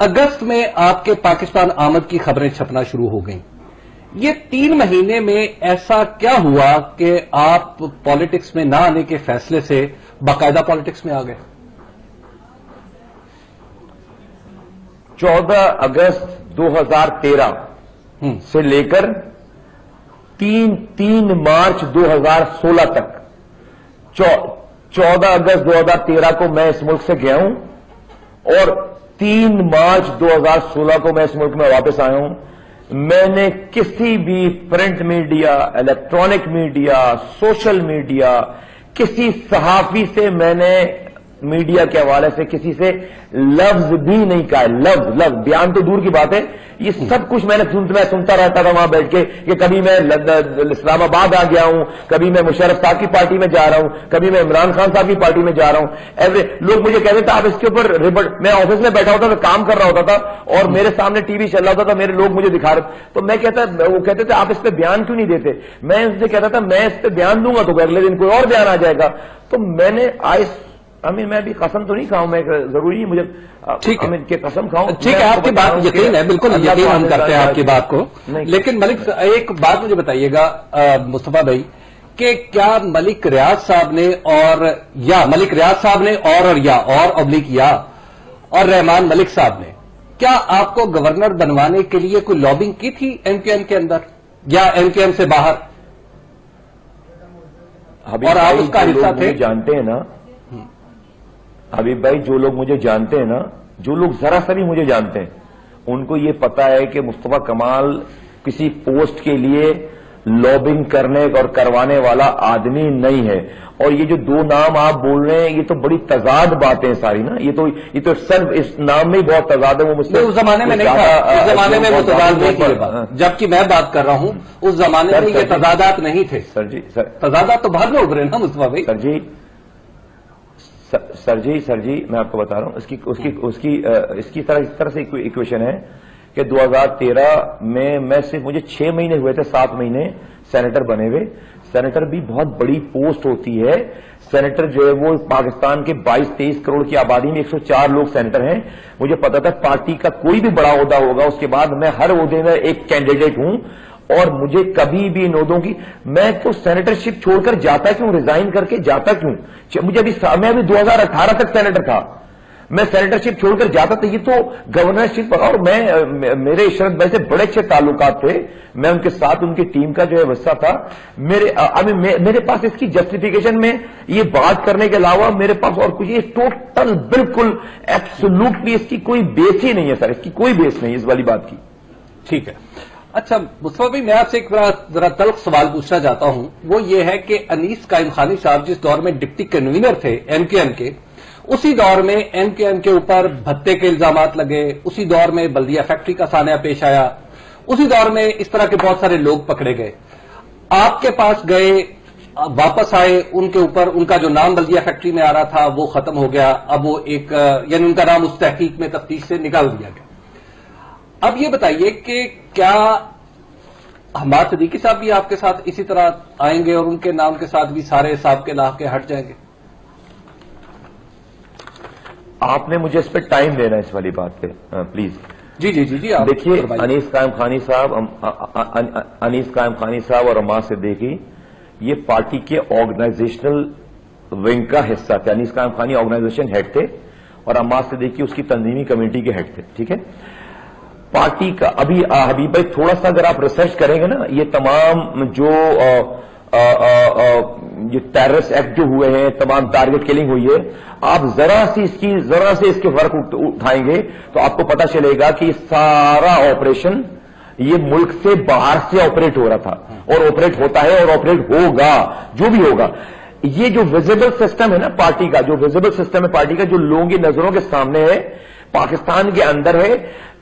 اگست میں آپ کے پاکستان آمد کی خبریں چھپنا شروع ہو گئیں. یہ 3 مہینے میں ایسا کیا ہوا کہ آپ پالیٹکس میں نہ آنے کے فیصلے سے باقاعدہ پالیٹکس میں آ گئے؟ 14 اگست 2013 سے لے کر 3 مارچ 2016 تک 14 اگست 2013 کو میں اس ملک سے گیا ہوں اور 3 مارچ 2016 کو میں اس ملک میں واپس آیا ہوں. میں نے کسی بھی print media, electronic media, social media, کسی صحافی سے میں نے میڈیا کے حوالے سے کسی سے لفظ بھی نہیں کہا. لفظ بیان تو دور کی بات ہے، یہ سب کچھ میں سنتا رہتا تھا وہاں بیٹھ کے کہ کبھی میں اسلام آباد آ گیا ہوں، کبھی میں مشرف صاحب کی پارٹی میں جا رہا ہوں، کبھی میں عمران خان صاحب کی پارٹی میں جا رہا ہوں. لوگ مجھے کہتے تھے آپ اس کے اوپر میں آفس میں بیٹھا ہوتا تھا، کام کر رہا ہوتا تھا اور میرے سامنے ٹی وی چل رہا ہوتا تھا، میرے لوگ مجھے دکھا رہے، تو میں وہ کہتے تھے آپ اس پہ بیان کیوں نہیں دیتے؟ میں ان سے کہتا تھا میں اس پہ بیان دوں گا تو اگلے دن کوئی اور بیان آ جائے گا. تو میں نے میں ابھی قسم تو نہیں کھاؤں، میں ضروری نہیں مجھے کہ قسم کھاؤں. ٹھیک ہے، آپ کی بات یقین ہے، بالکل یقین ہم کرتے ہیں آپ کی بات کو. لیکن ملک ایک بات مجھے بتائیے گا مصطفیٰ بھائی کہ کیا ملک ریاض صاحب نے اور رحمان ملک صاحب نے کیا آپ کو گورنر بنوانے کے لیے کوئی لابنگ کی تھی ایم کیو ایم کے اندر یا ایم کیو ایم سے باہر؟ اور آپ اس کا حصہ تھے؟ جانتے ہیں نا حبیب بھائی، جو لوگ مجھے جانتے ہیں نا، جو لوگ ذرا سا بھی مجھے جانتے ہیں، ان کو یہ پتا ہے کہ مصطفیٰ کمال کسی پوسٹ کے لیے لابنگ کرنے اور کروانے والا آدمی نہیں ہے. اور یہ جو 2 نام آپ بول رہے ہیں یہ تو بڑی تضاد باتیں ساری نا، یہ تو صرف اس نام میں ہی بہت تضاد ہے. وہ مجھ سے اس زمانے میں نہیں تھا، اس زمانے میں وہ تضاد نہیں تھے، جبکہ میں بات کر رہا ہوں اس زمانے میں یہ تضادات نہیں تھے. تضادات تو بعد میں ابھرے نا مصطفیٰ بھائی. سر جی میں آپ کو بتا رہا ہوں اس کی طرح سے ایکویشن ہے کہ 2013 میں صرف مجھے 6 مہینے ہوئے تھے، 7 مہینے سینیٹر بنے ہوئے. سینیٹر بھی بہت بڑی پوسٹ ہوتی ہے. سینیٹر جو ہے وہ پاکستان کے 22-23 کروڑ کی آبادی میں 104 لوگ سینیٹر ہیں. مجھے پتا تھا پارٹی کا کوئی بھی بڑا عہدہ ہوگا اس کے بعد میں ہر عہدے میں ایک کینڈیڈیٹ ہوں اور مجھے کبھی بھی ان عہدوں کی میں تو سینیٹرشپ چھوڑ کر جاتا کیوں، ریزائن کر کے جاتا کیوں؟ میں ابھی 2018 تک سینیٹر تھا، میں سینیٹرشپ چھوڑ کر جاتا تھا. یہ تو گورنرشپ اور میرے عشرت بھائی سے بڑے اچھے تعلقات تھے، میں ان کے ساتھ ان کی ٹیم کا جو ہے حصہ تھا. میرے پاس اس کی جسٹیفیکیشن میں یہ بات کرنے کے علاوہ میرے پاس اور کچھ، یہ ٹوٹل بالکل ایبسولوٹلی اس کی کوئی بیس ہی نہیں ہے سر، اس کی کوئی بیس نہیں اس والی بات کی. ٹھیک ہے. اچھا مصطفیٰ بھائی، میں آپ سے ایک ذرا تلخ سوال پوچھنا چاہتا ہوں. وہ یہ ہے کہ انیس قائم خانی صاحب جس دور میں ڈپٹی کنوینر تھے ایم کیو ایم کے، اسی دور میں ایم کیو ایم کے اوپر بھتے کے الزامات لگے، اسی دور میں بلدیہ فیکٹری کا سانحہ پیش آیا، اسی دور میں اس طرح کے بہت سارے لوگ پکڑے گئے. آپ کے پاس گئے، واپس آئے، ان کے اوپر ان کا جو نام بلدیہ فیکٹری میں آ رہا تھا وہ ختم ہو گیا. اب وہ یعنی ان کا نام اس تحقیق میں تفتیش سے نکال دیا گیا. اب یہ بتائیے کہ کیا حماد صدیقی صاحب بھی آپ کے ساتھ اسی طرح آئیں گے اور ان کے نام کے ساتھ بھی سارے حساب کے لاح کے ہٹ جائیں گے؟ آپ نے مجھے اس پہ ٹائم دینا ہے اس والی بات پہ پلیز. جی دیکھیے، انیس قائم خانی صاحب اور عماد صدیقی یہ پارٹی کے آرگنائزیشنل ونگ کا حصہ تھے. انیس قائم خانی آرگنائزیشن ہیڈ تھے اور عماد صدیقی اس کی تنظیمی کمیٹی کے ہیڈ تھے. ٹھیک ہے، پارٹی کا ابھی حبیب بھائی تھوڑا سا اگر آپ ریسرچ کریں گے نا، یہ تمام جو ٹیررسٹ ایکٹ جو ہوئے ہیں، تمام ٹارگٹ کلنگ ہوئی ہے، آپ ذرا سے اس کے فرق اٹھائیں گے تو آپ کو پتا چلے گا کہ یہ سارا آپریشن یہ ملک سے باہر سے آپریٹ ہو رہا تھا اور آپریٹ ہوتا ہے اور آپریٹ ہوگا جو بھی ہوگا. یہ جو ویزیبل سسٹم ہے نا پارٹی کا، جو ویزیبل سسٹم ہے پارٹی کا، جو لوگوں کی نظروں کے سامنے ہے، پاکستان کے اندر ہے،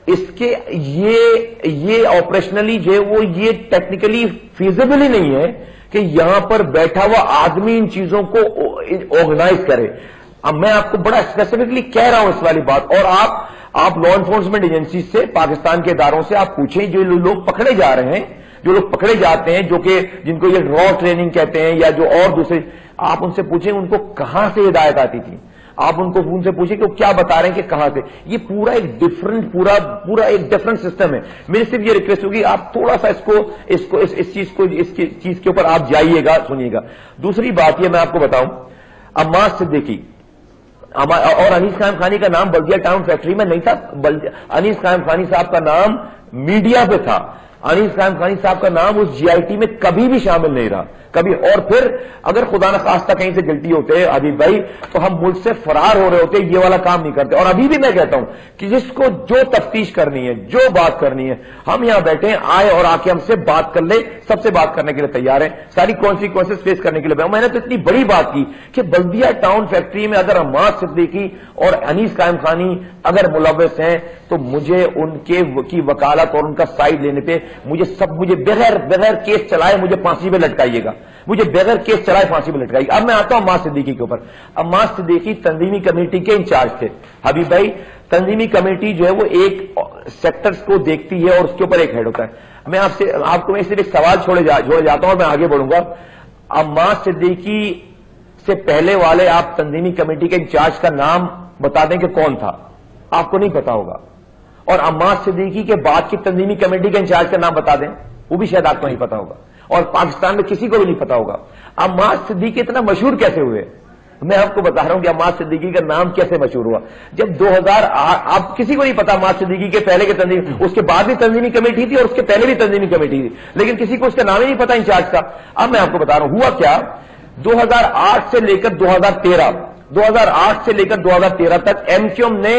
اس کے یہ آپریشنلی جو ہے وہ یہ ٹیکنیکلی فیزیبل ہی نہیں ہے کہ یہاں پر بیٹھا ہوا آدمی ان چیزوں کو آرگنائز کرے. اب میں آپ کو بڑا اسپیسیفکلی کہہ رہا ہوں اس والی بات، اور آپ لا انفورسمنٹ ایجنسی سے، پاکستان کے اداروں سے آپ پوچھیں جو لوگ پکڑے جا رہے ہیں، جو لوگ پکڑے جاتے ہیں، جو کہ جن کو یہ را ٹریننگ کہتے ہیں یا جو اور دوسرے، آپ ان سے پوچھیں ان کو کہاں سے ہدایت آتی تھی. آپ ان کو فون سے پوچھیں کہ وہ کیا بتا رہے ہیں کہ کہاں سے. یہ پورا ایک ڈفرنٹ پورا ایک ڈفرنٹ سسٹم ہے. میری صرف یہ ریکویسٹ ہوگی آپ تھوڑا سا اس چیز کے اوپر آپ جائیے گا, سنیے گا. دوسری بات یہ میں آپ کو بتاؤں, عمار صدیقی اور انیس قائم خانی کا نام بلدیہ ٹاؤن فیکٹری میں نہیں تھا. انیس قائم خانی صاحب کا نام میڈیا پہ تھا. انیس قائم خانی صاحب کا نام اس جی آئی ٹی میں کبھی بھی شامل نہیں رہا, کبھی. اور پھر اگر خدا نخواستہ کہیں سے غلطی ہوتے حبیب بھائی تو ہم ملک سے فرار ہو رہے ہوتے, یہ والا کام نہیں کرتے. اور ابھی بھی میں کہتا ہوں کہ جس کو جو تفتیش کرنی ہے, جو بات کرنی ہے, ہم یہاں بیٹھے آئے اور آ کے ہم سے بات کر لے. سب سے بات کرنے کے لیے تیار ہیں, ساری کانسیکوینسز فیس کرنے کے لیے. میں نے تو اتنی بڑی بات کی کہ بلدیہ ٹاؤن فیکٹری میں اگر عمار صدیقی اور انیس قائم خانی اگر ملوث ہیں تو مجھے ان کی وکالت اور ان کا سائڈ لینے پہ مجھے بغیر کیس چلائے مجھے پھانسی پہ لٹکائیے گا, مجھے بغیر کیس چلائے پھانسی پہ لٹکائیے گا. اب میں آتا ہوں عمار صدیقی کے اوپر. عمار صدیقی تنظیمی کمیٹی کے انچارج تھے. حبیب بھائی, تنظیمی کمیٹی جو ہے وہ ایک سیکٹرز کو دیکھتی ہے اور اس کے اوپر ایک ہیڈ ہوتا ہے. میں آپ کو صرف ایک سوال چھوڑے جاتا ہوں اور میں آگے بڑھوں گا. عمار صدیقی سے پہلے والے آپ تنظیمی کمیٹی کے انچارج کا نام بتا دیں کہ کون تھا, آپ کو نہیں پتا ہوگا. اور عمار صدیقی کے بعد کی تنظیمی کمیٹی کے انچارج کا نام بتا دیں, وہ بھی شاید آپ کو نہیں پتا ہوگا, اور پاکستان میں کسی کو بھی نہیں پتا ہوگا. عمار صدیقی اتنا مشہور کیسے ہوئے؟ میں آپ کو بتا رہا ہوں کہ عمار صدیقی کا نام کیسے مشہور ہوا. جب 2008 آپ کسی کو نہیں پتا عمار صدیقی کے پہلے کے تنظیم, اس کے بعد بھی تنظیمی کمیٹی تھی اور اس کے پہلے بھی تنظیمی کمیٹی تھی, لیکن کسی کو اس کا نام ہی نہیں پتا انچارج کا. اب میں آپ کو بتا رہا ہوں ہوا کیا. 2008 سے لے کر 2013 سے لے کر 2013 تک ایم کیو ایم نے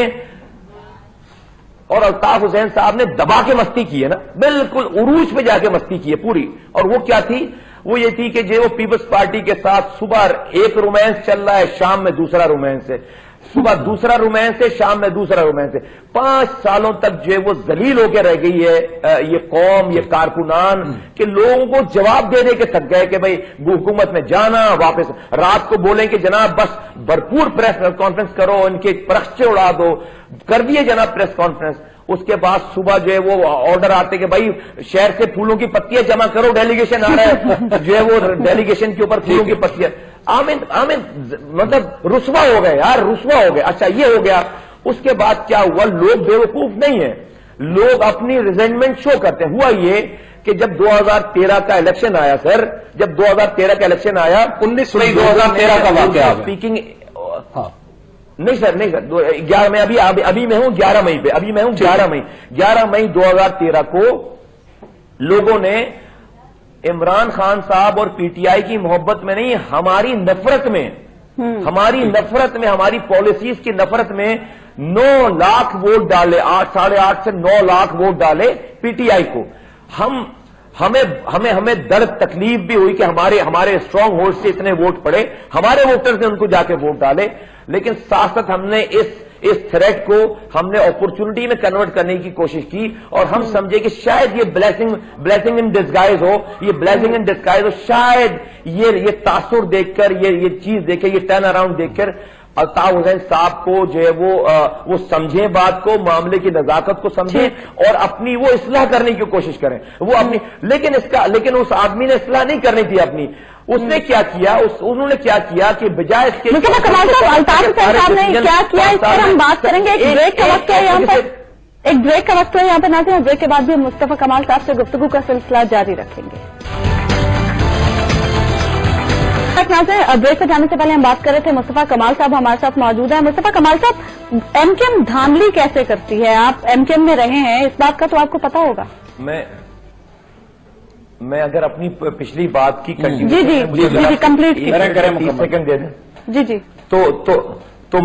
اور الطاف حسین صاحب نے دبا کے مستی کی ہے نا, بالکل عروج پہ جا کے مستی کی ہے پوری. اور وہ کیا تھی؟ وہ یہ تھی کہ جو پیپلز پارٹی کے ساتھ صبح ایک رومانس چل رہا ہے, شام میں دوسرا رومانس ہے, صبح دوسرا رومانس ہے, شام میں دوسرا رومانس ہے. 5 سالوں تک جو ہے وہ ذلیل ہو کے رہ گئی ہے یہ قوم, یہ کارکنان, کہ لوگوں کو جواب دے کے تھک گئے کہ بھائی حکومت میں جانا, واپس رات کو بولیں کہ جناب بس بھرپور پریس کانفرنس کرو, ان کے پرخچے اڑا دو. کر دیے جناب پریس کانفرنس. اس کے بعد صبح جو ہے وہ آرڈر آتے کہ بھائی شہر سے پھولوں کی پتیاں جمع کرو, ڈیلیگیشن آ رہا ہے, جو ہے وہ ڈیلیگیشن کے اوپر پھولوں کی پتیاں. مطلب رسوا ہو گئے یار, رسوا ہو گئے. اچھا یہ ہو گیا. اس کے بعد کیا ہوا؟ لوگ بیوقوف نہیں ہیں, لوگ اپنی ریزائنمنٹ شو کرتے ہیں. ہوا یہ کہ جب 2013 کا الیکشن آیا سر, جب 2013 کا الیکشن آیا, 19 مئی 2013 کا واقعہ اسپیکنگ نہیں سر 11 میں ابھی میں ہوں 11 مئی پہ, ابھی میں ہوں 11 مئی 2013 کو لوگوں نے عمران خان صاحب اور پی ٹی آئی کی محبت میں نہیں, ہماری نفرت میں, ہماری پالیسیز کی نفرت میں 9 لاکھ ووٹ ڈالے, 8.5 سے 9 لاکھ ووٹ ڈالے پی ٹی آئی کو. ہمیں درد تکلیف بھی ہوئی کہ ہمارے اسٹرانگ ہولڈ سے اتنے ووٹ پڑے, ہمارے ووٹرز نے ان کو جا کے ووٹ ڈالے. لیکن ساتھ ساتھ ہم نے اس تھریٹ کو ہم نے اپرچونٹی میں کنورٹ کرنے کی کوشش کی, اور ہم سمجھے کہ شاید یہ بلیسنگ ان ڈسگائز ہو, شاید یہ تاثر دیکھ کر, یہ چیز دیکھ کر, یہ ٹرن اراؤنڈ دیکھ کر الطاف حسین صاحب کو جو ہے وہ سمجھیں بات کو, معاملے کی نزاکت کو سمجھیں اور اپنی وہ اصلاح کرنے کی کوشش کریں. وہ اپنی لیکن اس آدمی نے اصلاح نہیں کرنی تھی اپنی. اس نے کیا کیا, انہوں نے کیا کیا کہ بجائے اس کے الطاف حسین صاحب نے کیا کیا اس پر ہم بات کریں گے. ایک بریک کا وقت ہے یہاں پر, ناظرین, اور بریک کے بعد بھی ہم مصطفیٰ کمال صاحب سے گفتگو کا سلسلہ جاری رکھیں گے. بریک سے جانے سے پہلے ہم بات کر رہے تھے, مصطفیٰ کمال صاحب ہمارے ساتھ موجود ہیں. مصطفیٰ کمال صاحب, ایم کیو ایم دھاندلی کیسے کرتی ہے؟ آپ ایم کیو ایم میں رہے ہیں, اس بات کا تو آپ کو پتا ہوگا. میں اگر اپنی پچھلی بات کی جی کمپلیٹ سیکنڈ دے دیں. جی تو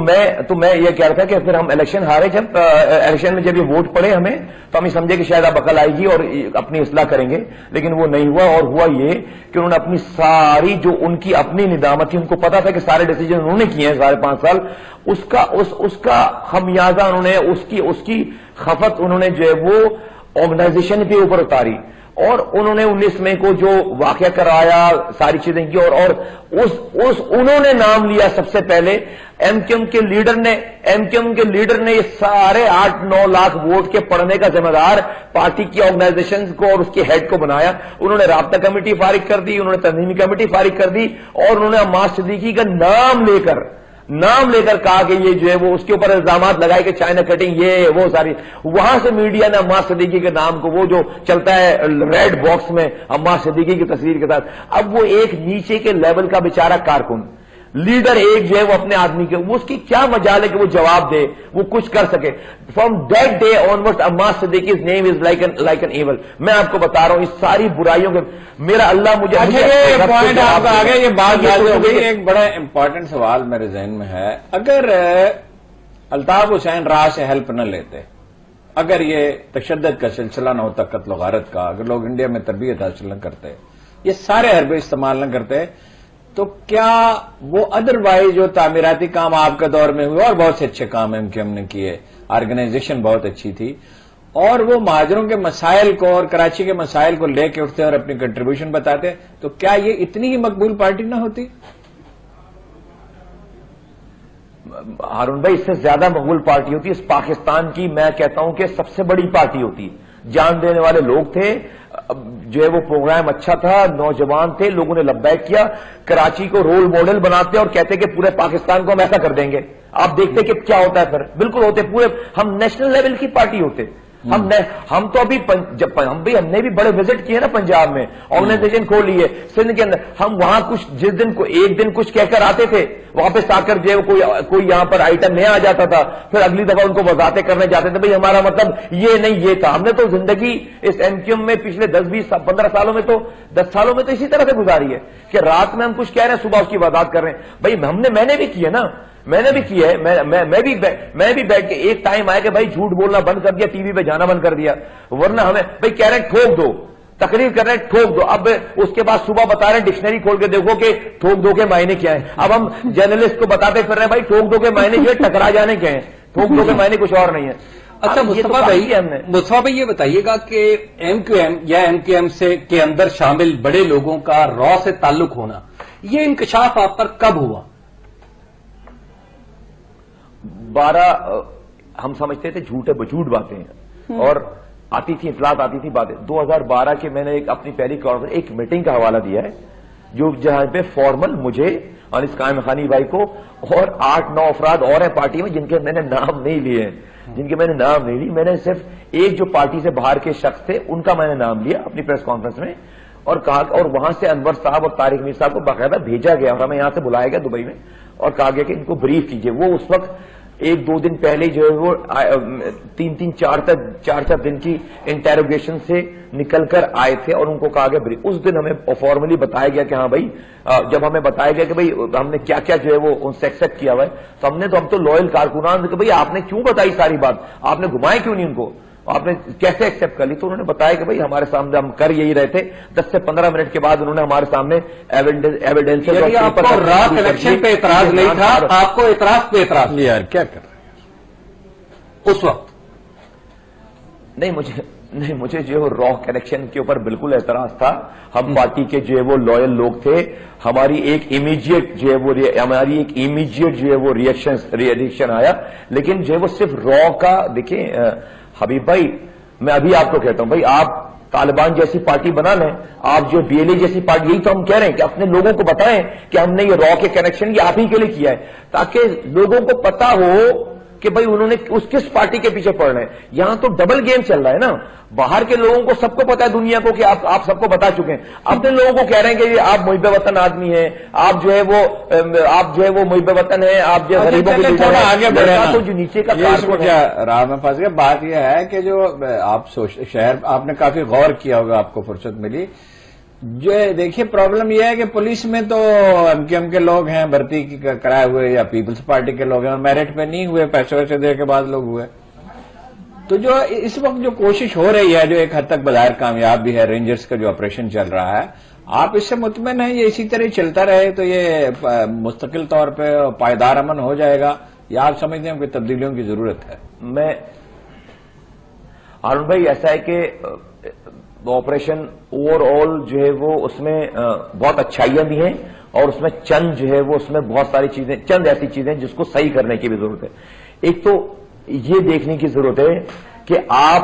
میں یہ کہہ رہا تھا کہ پھر ہم الیکشن ہارے, جب الیکشن میں جب یہ ووٹ پڑے ہمیں, تو ہم یہ سمجھے کہ شاید اب عقل آئے گی اور اپنی اصلاح کریں گے, لیکن وہ نہیں ہوا. اور ہوا یہ کہ انہوں نے اپنی ساری جو ان کی اپنی ندامت تھی, ان کو پتا تھا کہ سارے ڈیسیجن انہوں نے کیے ہیں 5.5 سال, اس کا خمیازہ انہوں نے, اس کی خفت انہوں نے جو ہے وہ آرگنائزیشن کے اوپر اتاری. اور انہوں نے 19 مئی کو جو واقعہ کرایا, ساری چیزیں کی, اور انہوں نے نام لیا سب سے پہلے. ایم کیو ایم کے لیڈر نے یہ سارے 8-9 لاکھ ووٹ کے پڑنے کا ذمہ دار پارٹی کی آرگنائزیشن کو اور اس کے ہیڈ کو بنایا. انہوں نے رابطہ کمیٹی فارغ کر دی, انہوں نے تنظیمی کمیٹی فارغ کر دی, اور انہوں نے عمار صدیقی کا نام لے کر نام لے کر کہا کہ یہ جو ہے وہ اس کے اوپر الزامات لگائے کہ چائنا کٹنگ یہ وہ ساری. وہاں سے میڈیا نے عمار صدیقی کے نام کو وہ جو چلتا ہے ریڈ باکس میں عمار صدیقی کی تصویر کے ساتھ, اب وہ ایک نیچے کے لیول کا بیچارہ کارکن لیڈر ایک جو ہے وہ اپنے آدمی کے, وہ اس کی کیا مجال ہے کہ وہ جواب دے, وہ کچھ کر سکے. From that day onward Ammar صدیقی's name is like an evil. میں آپ کو بتا رہا ہوں اس ساری برائیوں کے میرا اللہ مجھے یہ پوائنٹ آپ کا آگے یہ بات ہو گئی. ایک بڑا امپورٹنٹ سوال میرے ذہن میں ہے, اگر الطاف حسین راہ سے ہیلپ نہ لیتے, اگر یہ تشدد کا سلسلہ نہ ہوتا قتل و غارت کا, اگر لوگ انڈیا میں تربیت حاصل نہ کرتے, یہ سارے حربے استعمال نہ کرتے, تو کیا وہ ادروائز جو تعمیراتی کام آپ کے دور میں ہوئے اور بہت سے اچھے کام ایم کیو ایم نے کیے, آرگنائزیشن بہت اچھی تھی, اور وہ مہاجروں کے مسائل کو اور کراچی کے مسائل کو لے کے اٹھتے اور اپنی کنٹریبیوشن بتاتے, تو کیا یہ اتنی ہی مقبول پارٹی نہ ہوتی؟ ہارون بھائی اس سے زیادہ مقبول پارٹی ہوتی, اس پاکستان کی میں کہتا ہوں کہ سب سے بڑی پارٹی ہوتی. جان دینے والے لوگ تھے, جو ہے وہ پروگرام اچھا تھا, نوجوان تھے, لوگوں نے لبیک کیا, کراچی کو رول ماڈل بناتے اور کہتے کہ پورے پاکستان کو ہم ایسا کر دیں گے. آپ دیکھتے کہ کیا ہوتا ہے پھر, بالکل ہوتے پورے, ہم نیشنل لیول کی پارٹی ہوتے. ہم تو ابھی ہم نے بھی بڑے وزٹ کیے نا پنجاب میں, آرگنائزیشن کھولی ہے سندھ کے اندر. ہم وہاں کچھ جس دن کو ایک دن کچھ کہہ کر آتے تھے, واپس آ کر جو ہے کوئی یہاں پر آئٹم نیا آ جاتا تھا, پھر اگلی دفعہ ان کو وضاحتیں کرنے جاتے تھے, بھئی ہمارا مطلب یہ نہیں یہ تھا. ہم نے تو زندگی اس ایم کیو ایم میں پچھلے 10-20-15 سالوں میں تو 10 سالوں میں تو اسی طرح سے گزاری ہے کہ رات میں ہم کچھ کہہ رہے ہیں, صبح اس کی وضاحت کر رہے ہیں. بھئی میں نے بھی کی ہے نا, میں نے بھی کیا ہے, میں بھی بیٹھ کے ایک ٹائم آیا کہ بھائی جھوٹ بولنا بند کر دیا, ٹی وی پہ جانا بند کر دیا, ورنہ ہمیں بھائی کہہ رہے ہیں ٹھوک دو, تقریر کر رہے ہیں ٹھوک دو. اب اس کے بعد صبح بتا رہے ہیں ڈکشنری کھول کے دیکھو کہ ٹھوک دو کے معنی کیا ہیں. اب ہم جرنلسٹ کو بتاتے پھر رہے ہیں بھائی ٹھوک دو کے معنی جو ہے ٹکرا جانے کے ہیں, ٹھوک دو کے معنی کچھ اور نہیں ہے. اچھا مصطفیٰ بھائی یہ بتائیے گا کہ ایم کیو ایم یا ایم کیو ایم سے کے اندر شامل بڑے لوگوں کا را سے تعلق ہونا, یہ انکشاف آپ پر کب ہوا؟ 12 ہم سمجھتے تھے جھوٹ باتیں ہیں, اور آتی تھی اطلاعات, آتی تھی باتیں. 2012 کے میں نے اپنی پہلی کانفرنس ایک میٹنگ کا حوالہ دیا ہے, جو جہاں پہ فارمل مجھے انس قائم خانی بھائی کو اور 8-9 افراد اور ہیں پارٹی میں, جن کے میں نے نام نہیں لیے ہیں, میں نے صرف ایک جو پارٹی سے باہر کے شخص تھے ان کا میں نے نام لیا اپنی پریس کانفرنس میں, اور کہا, اور وہاں سے انور صاحب اور طارق میر صاحب کو باقاعدہ بھیجا گیا, اور ہمیں یہاں سے بلایا گیا دبئی میں, اور کہا گیا کہ ان کو بریف کیجئے. وہ اس وقت 1-2 دن پہلے جو ہے وہ 3-4 دن کی انٹیروگیشن سے نکل کر آئے تھے, اور ان کو کہا گیا اس دن ہمیں فارملی بتایا گیا کہ ہاں بھائی, جب ہمیں بتایا گیا کہ بھئی ہم نے کیا کیا جو ہے وہ ان سے ایکسپٹ کیا ہوا ہے, تو ہم تو لوئل کارکنان کہ بھئی آپ نے کیوں بتائی ساری بات, آپ نے گھمائے کیوں نہیں ان کو, آپ نے کیسے ایکسپٹ کر لی. تو انہوں نے بتایا کہ بھئی ہمارے سامنے ہم کر یہی رہے تھے. 10 سے 15 منٹ کے بعد انہوں نے ہمارے سامنے ایویڈینس, آپ کو را کلیکشن پہ اعتراض نہیں تھا, آپ کو اعتراض پہ اعتراض یار کیا کر رہے اس وقت؟ نہیں, مجھے جو ہے را کلیکشن کے اوپر بالکل اعتراض تھا. ہم پارٹی کے جو ہے وہ لوئل لوگ تھے, ہماری ایک امیجیٹ جو ہے وہ ریئیکشن آیا, لیکن جو ہے وہ صرف را کا. دیکھیں حبیب بھائی, میں ابھی آپ کو کہتا ہوں بھائی آپ طالبان جیسی پارٹی بنا لیں, آپ جو بی ایل اے جیسی پارٹی, یہی تو ہم کہہ رہے ہیں کہ اپنے لوگوں کو بتائیں کہ ہم نے یہ را کے کنیکشن یہ آپ ہی کے لیے کیا ہے, تاکہ لوگوں کو پتا ہو کہ بھئی انہوں نے کس پارٹی کے پیچھے پڑ رہے ہیں. یہاں تو ڈبل گیم چل رہا ہے نا, باہر کے لوگوں کو سب کو پتا ہے دنیا کو کہ آپ سب کو بتا چکے ہیں, اپنے لوگوں کو کہہ رہے ہیں کہ یہ آپ محب وطن آدمی ہیں, آپ جو ہے وہ محب وطن ہیں, آپ جو غریبوں کے لیے آگے بڑھے نا, جو نیچے کا راہ میں پھنس گیا. بات یہ ہے کہ جو آپ شہر آپ نے کافی غور کیا ہوگا, آپ کو فرصت ملی, جو دیکھیے پرابلم یہ ہے کہ پولیس میں تو ایم کیو ایم کے لوگ ہیں بھرتی کرائے ہوئے, یا پیپلز پارٹی کے لوگ ہیں, اور میرٹ پہ نہیں ہوئے, پیسے ویسے دے کے بعد لوگ ہوئے. تو جو اس وقت جو کوشش ہو رہی ہے, جو ایک حد تک بظاہر کامیاب بھی ہے, رینجرز کا جو آپریشن چل رہا ہے, آپ اس سے مطمئن ہیں یہ اسی طرح چلتا رہے تو یہ مستقل طور پہ پائیدار امن ہو جائے گا, یا آپ سمجھتے ہیں کہ تبدیلیوں کی ضرورت ہے؟ میں ہارون بھائی ایسا ہے کہ آپریشن اوور آل جو ہے وہ اس میں بہت اچھائیاں بھی ہیں, اور اس میں چند جو ہے وہ اس میں بہت ساری چیزیں, چند ایسی چیزیں جس کو صحیح کرنے کی بھی ضرورت ہے. ایک تو یہ دیکھنے کی ضرورت ہے کہ آپ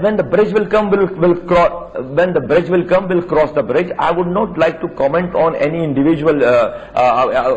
When the bridge will come, when the bridge will come, we'll cross the bridge. I would not like to comment on any individual,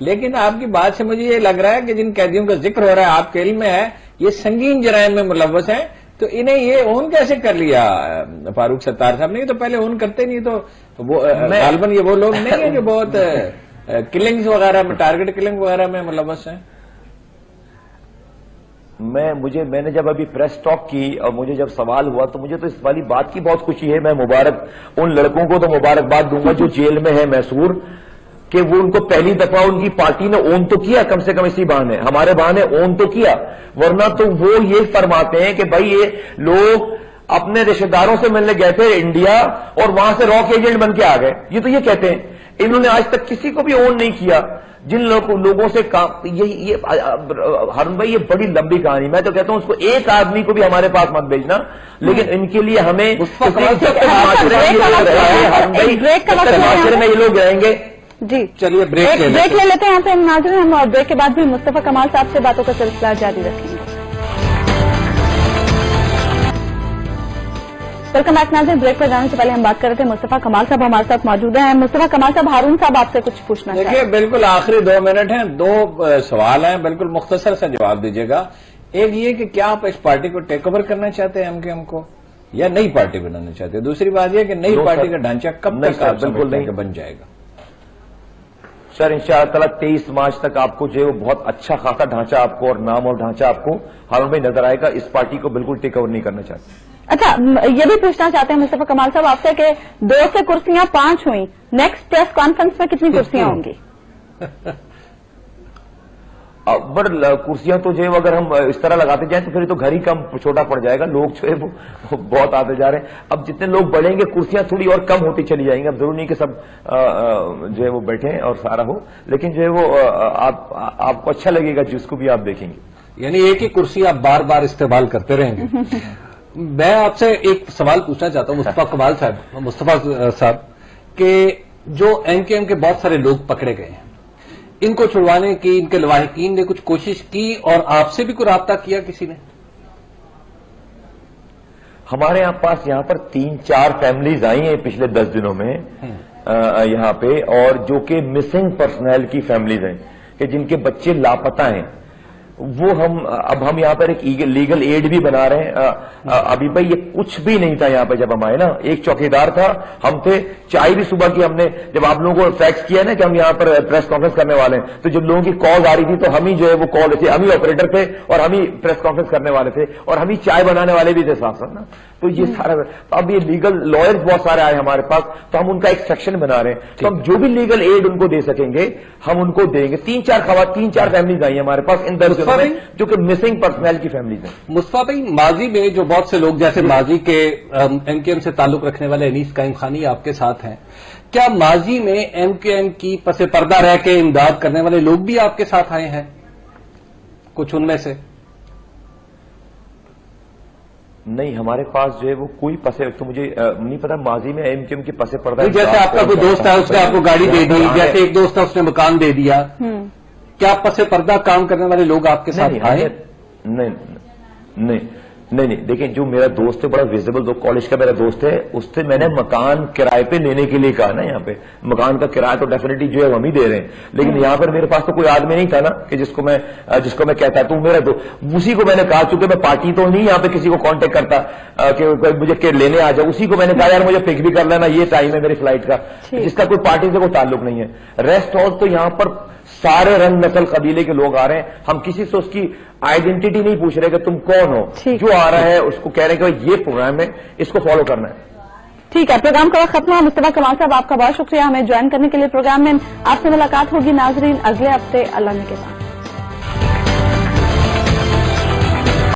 لیکن آپ کی بات سے مجھے یہ لگ رہا ہے کہ جن قیدیوں کا ذکر ہو رہا ہے آپ کے علم میں ہے یہ سنگین جرائم میں ملوث ہیں، تو انہیں یہ اون کیسے کر لیا فاروق ستار صاحب نے؟ یہ تو پہلے اون کرتے نہیں، تو غالباً یہ وہ لوگ نہیں ہیں جو بہت کلنگز وغیرہ میں، ٹارگٹ کلنگ وغیرہ میں ملوث ہیں؟ میں نے جب ابھی پریس ٹاک کی اور مجھے جب سوال ہوا تو مجھے تو اس والی بات کی بہت خوشی ہے. میں ان لڑکوں کو تو مبارکباد دوں گا جو جیل میں ہے محصور، کہ وہ ان کو پہلی دفعہ ان کی پارٹی نے اون تو کیا، کم سے کم اسی بہانے ہمارے بہانے اون تو کیا. ورنہ تو وہ یہ فرماتے ہیں کہ بھائی یہ لوگ اپنے رشتہ داروں سے ملنے گئے تھے انڈیا اور وہاں سے راک ایجنٹ بن کے آ گئے. یہ تو یہ کہتے ہیں. انہوں نے آج تک کسی کو بھی اون نہیں کیا. جن لوگوں سے ہارون بھائی یہ بڑی لمبی کہانی، میں تو کہتا ہوں اس کو ایک آدمی کو بھی ہمارے پاس مت بھیجنا، لیکن ان کے لیے ہمیں معاشرے میں یہ لوگ رہیں گے. جی چلیے بریک لے لیتے ہیں یہاں پہ ناظرین ہم، اور بریک کے بعد بھی مصطفیٰ کمال صاحب سے باتوں کا سلسلہ جاری رکھیں گے. ویلکم بیک ناظرین. بریک پر جانے سے پہلے ہم بات کر رہے تھے مصطفیٰ کمال صاحب ہمارے ساتھ موجود ہیں. مصطفیٰ کمال صاحب، ہارون صاحب آپ سے کچھ پوچھنا چاہتے ہیں. دیکھیے بالکل آخری 2 منٹ ہیں، 2 سوال ہیں، بالکل مختصر سا جواب دیجیے گا. ایک یہ کہ کیا آپ اس پارٹی کو ٹیک اوور کرنا چاہتے ہیں MKM کو، یا نئی پارٹی بنانا چاہتے ہیں؟ دوسری بات یہ کہ نئی پارٹی کا ڈھانچہ کب تک آپ بالکل نہیں بن جائے گا؟ سر انشاءاللہ تعالیٰ 23 مارچ تک آپ کو جو ہے وہ بہت اچھا خاصا ڈھانچہ آپ کو اور نام اور ڈھانچہ آپ کو ہارون بھائی نظر آئے گا. اس پارٹی کو بالکل ٹیک اوور نہیں کرنا چاہتے. اچھا یہ بھی پوچھنا چاہتے ہیں مصطفیٰ کمال صاحب آپ سے کہ 2 سے کرسیاں 5 ہوئیں، نیکسٹ پریس کانفرنس میں کتنی کرسیاں ہوں گی؟ بڑ کرسیاں تو جو ہے اگر ہم اس طرح لگاتے جائیں تو پھر تو گھر ہی کم چھوٹا پڑ جائے گا. لوگ جو ہے وہ بہت آتے جا رہے ہیں. اب جتنے لوگ بڑھیں گے کرسیاں تھوڑی اور کم ہوتی چلی جائیں گی. اب ضرور نہیں کہ سب جو ہے وہ بیٹھیں اور سارا ہو، لیکن جو ہے وہ آپ کو اچھا لگے گا جس کو بھی آپ دیکھیں گے. یعنی ایک ہی کرسی آپ بار بار استعمال کرتے رہیں گے. میں آپ سے ایک سوال پوچھنا چاہتا ہوں مصطفیٰ صاحب کہ جو MKM کے بہت سارے لوگ پکڑے گئے ہیں، ان کو چھڑوانے کی ان کے لواحقین نے کچھ کوشش کی اور آپ سے بھی کوئی رابطہ کیا کسی نے؟ ہمارے پاس یہاں پر 3-4 فیملیز آئی ہیں پچھلے 10 دنوں میں یہاں پہ، اور جو کہ مسنگ پرسنل کی فیملیز ہیں کہ جن کے بچے لاپتہ ہیں. وہ اب ہم یہاں پر ایک لیگل ایڈ بھی بنا رہے ہیں. ابھی بھائی یہ کچھ بھی نہیں تھا یہاں پہ جب ہم آئے نا. ایک چوکیدار تھا، ہم تھے. چائے بھی صبح کی ہم نے جب آپ لوگوں کو فیکس کیا نا کہ ہم یہاں پر پریس کانفرنس کرنے والے ہیں، تو جب لوگوں کی کال آ رہی تھی تو ہم ہی جو ہے وہ کال تھے، ہم ہی آپریٹر تھے اور ہم ہی پریس کانفرنس کرنے والے تھے اور ہم ہی چائے بنانے والے بھی تھے ساتھ ساتھ نا. تو یہ سارا اب یہ لیگل لائرز بہت سارے آئے ہمارے پاس، تو ہم ان کا ایک سیکشن بنا رہے ہیں. تو ہم جو بھی لیگل ایڈ ان کو دے سکیں گے ہم ان کو دیں گے. 3-4 فیملیز آئی ہیں ہمارے پاس ان 10 دنوں میں جو کہ مسنگ پرسنل کی فیملیز ہیں. مصطفیٰ بھائی، ماضی میں جو بہت سے لوگ جیسے ماضی کے MKM سے تعلق رکھنے والے انیس قائم خانی آپ کے ساتھ ہیں، کیا ماضی میں MKM کی پس پردہ رہ کے امداد کرنے والے لوگ بھی آپ کے ساتھ آئے ہیں؟ کچھ ان میں سے؟ نہیں، ہمارے پاس جو ہے وہ کوئی تو مجھے نہیں پتا ماضی میں MKM کی پس پردہ. جیسے آپ کا کوئی دوست ہے اس نے آپ کو گاڑی دے دی، جیسے ایک دوست ہے اس نے مکان دے دیا، کیا پس پردہ کام کرنے والے لوگ آپ کے ساتھ آئے؟ نہیں دیکھیں، جو میرا دوست ہے بڑا ویزیبل، جو کالج کا میرا دوست ہے، اس سے میں نے مکان کرائے پہ لینے کے لیے کہا نا. یہاں پہ مکان کا کرایہ تو ڈیفینیٹلی جو ہے ہم ہی دے رہے ہیں، لیکن یہاں پر میرے پاس تو کوئی آدمی نہیں تھا نا کہ جس کو میں کہتا تو میرا اسی کو میں نے کہا، چونکہ میں پارٹی تو نہیں یہاں پہ کسی کو کانٹیکٹ کرتا کہ مجھے لینے آ جاؤ. اسی کو میں نے کہا یار مجھے پک بھی کر لینا، یہ ٹائم ہے میری فلائٹ کا، جس کا کوئی پارٹی سے کوئی تعلق نہیں ہے. ریسٹ ہاؤس تو یہاں پر سارے رنگ نسل قبیلے کے لوگ آ رہے ہیں. ہم کسی سے اس کی آئیڈینٹی نہیں پوچھ رہے کہ تم کون ہو. جو آ رہا ہے اس کو کہہ رہے ہیں کہ یہ پروگرام ہے، اس کو فالو کرنا ہے. ٹھیک ہے، پروگرام کا وقت ختم ہوا. مصطفیٰ کمال صاحب آپ کا بہت شکریہ ہمیں جوائن کرنے کے لیے پروگرام میں. آپ سے ملاقات ہوگی ناظرین اگلے ہفتے اللہ نے کے ساتھ.